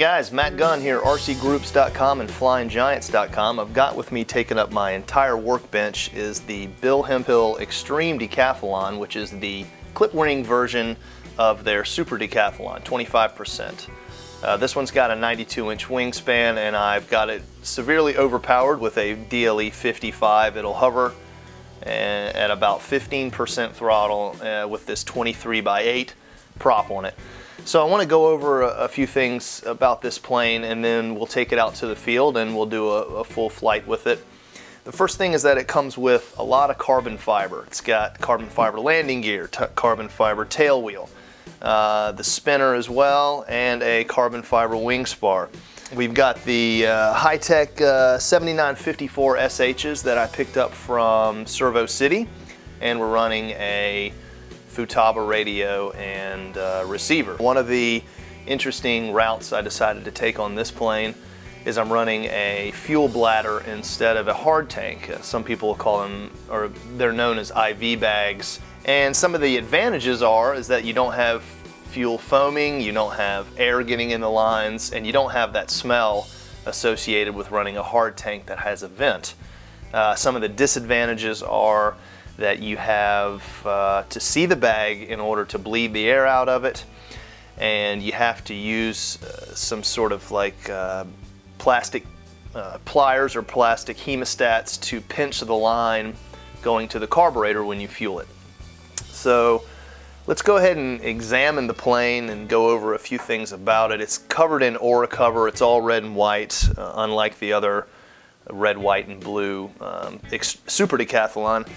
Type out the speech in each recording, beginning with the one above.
guys, Matt Gunn here, rcgroups.com and flyinggiants.com. I've got with me taking up my entire workbench is the Bill Hempel Xtreme Decathlon, which is the clip ring version of their Super Decathlon, 25%. This one's got a 92-inch wingspan, and I've got it severely overpowered with a DLE 55. It'll hover at about 15% throttle with this 23x8 prop on it. So I want to go over a few things about this plane, and then we'll take it out to the field and we'll do a full flight with it. The first thing is that it comes with a lot of carbon fiber. It's got carbon fiber landing gear, carbon fiber tail wheel, the spinner as well, and a carbon fiber wing spar. We've got the high-tech 7954 SHs that I picked up from Servo City, and we're running a Futaba radio and receiver. One of the interesting routes I decided to take on this plane is I'm running a fuel bladder instead of a hard tank. Some people will call them, or they're known as IV bags. And some of the advantages is that you don't have fuel foaming, you don't have air getting in the lines, and you don't have that smell associated with running a hard tank that has a vent. Some of the disadvantages are that you have to see the bag in order to bleed the air out of it, and you have to use some sort of like plastic pliers or plastic hemostats to pinch the line going to the carburetor when you fuel it. So let's go ahead and examine the plane and go over a few things about it. It's covered in Aura cover. It's all red and white, unlike the other red, white, and blue Super Decathlon.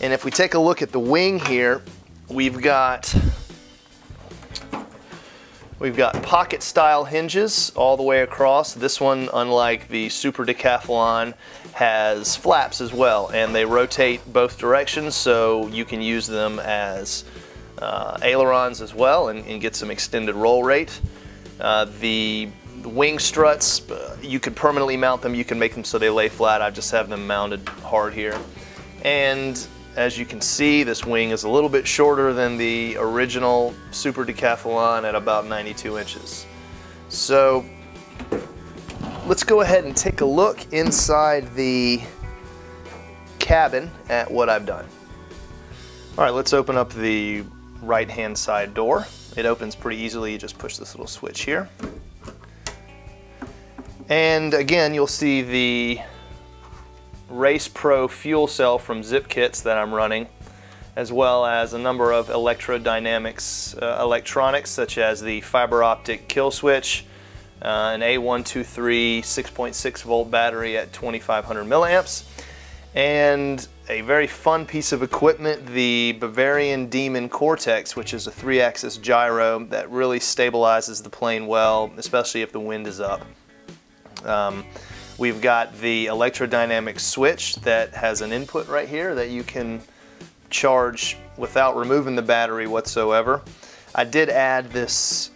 And if we take a look at the wing here, we've got pocket style hinges all the way across. This one, unlike the Super Decathlon, has flaps as well, and they rotate both directions, so you can use them as ailerons as well and get some extended roll rate. The wing struts, you can permanently mount them. You can make them so they lay flat. I just have them mounted hard here. And as you can see, this wing is a little bit shorter than the original Super Decathlon at about 92 inches. So let's go ahead and take a look inside the cabin at what I've done. All right, let's open up the right-hand side door. It opens pretty easily. You just push this little switch here. And again, you'll see the Race Pro fuel cell from Zip Kits that I'm running, as well as a number of electrodynamics electronics such as the fiber optic kill switch, an A123 6.6 volt battery at 2500 milliamps, and a very fun piece of equipment, the Bavarian Demon Cortex, which is a 3-axis gyro that really stabilizes the plane well, especially if the wind is up. We've got the electrodynamic switch that has an input right here that you can charge without removing the battery whatsoever. I did add this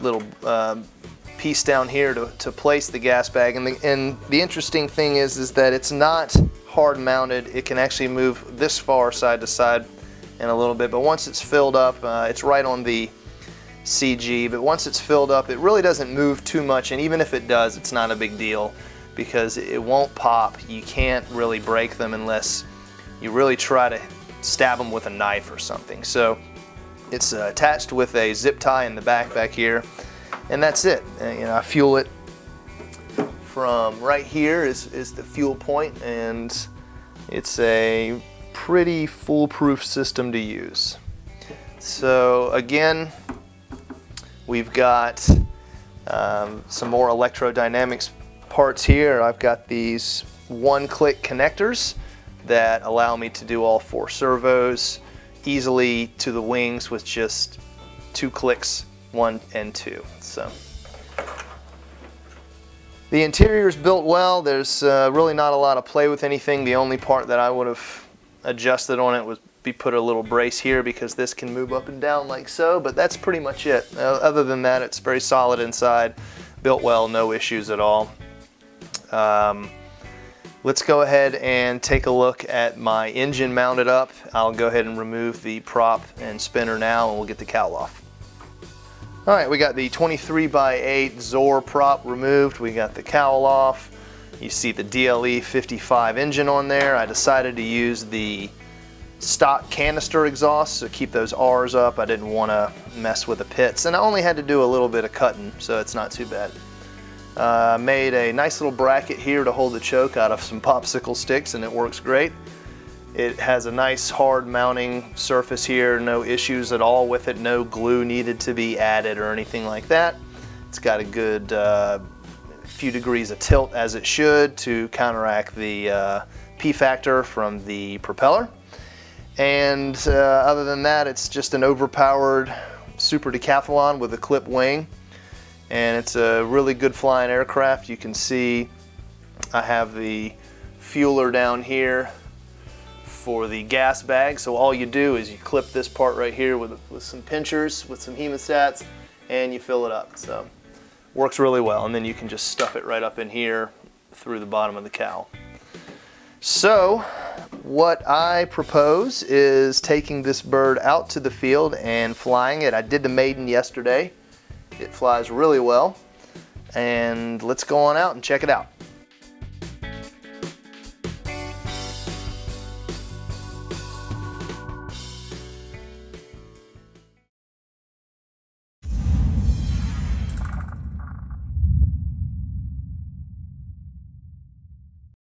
little piece down here to place the gas bag, and the interesting thing is that it's not hard mounted. It can actually move this far side to side in a little bit, but once it's filled up, it's right on the CG, but once it's filled up, it really doesn't move too much, and even if it does, it's not a big deal because it won't pop. You can't really break them unless you really try to stab them with a knife or something. So it's attached with a zip tie in the back here, and that's it. I fuel it from right here is the fuel point, and it's a pretty foolproof system to use. So again, we've got some more electrodynamics parts here. I've got these one-click connectors that allow me to do all 4 servos easily to the wings with just 2 clicks, 1 and 2. So the interior is built well. There's really not a lot of play with anything. The only part that I would have adjusted on it was put a little brace here because this can move up and down like so, but that's pretty much it. Other than that, it's very solid inside, built well, no issues at all. Let's go ahead and take a look at my engine mounted up. I'll go ahead and remove the prop and spinner now, and we'll get the cowl off. All right, we got the 23x8 Zor prop removed. We got the cowl off. You see the DLE 55 engine on there. I decided to use the stock canister exhaust, so keep those R's up. I didn't want to mess with the pits, and I only had to do a little bit of cutting, so it's not too bad. Made a nice little bracket here to hold the choke out of some popsicle sticks, and it works great. It has a nice hard mounting surface here, no issues at all with it, no glue needed to be added or anything like that. It's got a good few degrees of tilt, as it should, to counteract the P factor from the propeller. And other than that, it's just an overpowered Super Decathlon with a clip wing, and it's a really good flying aircraft. You can see I have the fueler down here for the gas bag, so all you do is you clip this part right here with some pinchers, with some hemostats, and you fill it up. So works really well, and then you can just stuff it right up in here through the bottom of the cowl. So what I propose is taking this bird out to the field and flying it. I did the maiden yesterday. It flies really well, and let's go on out and check it out.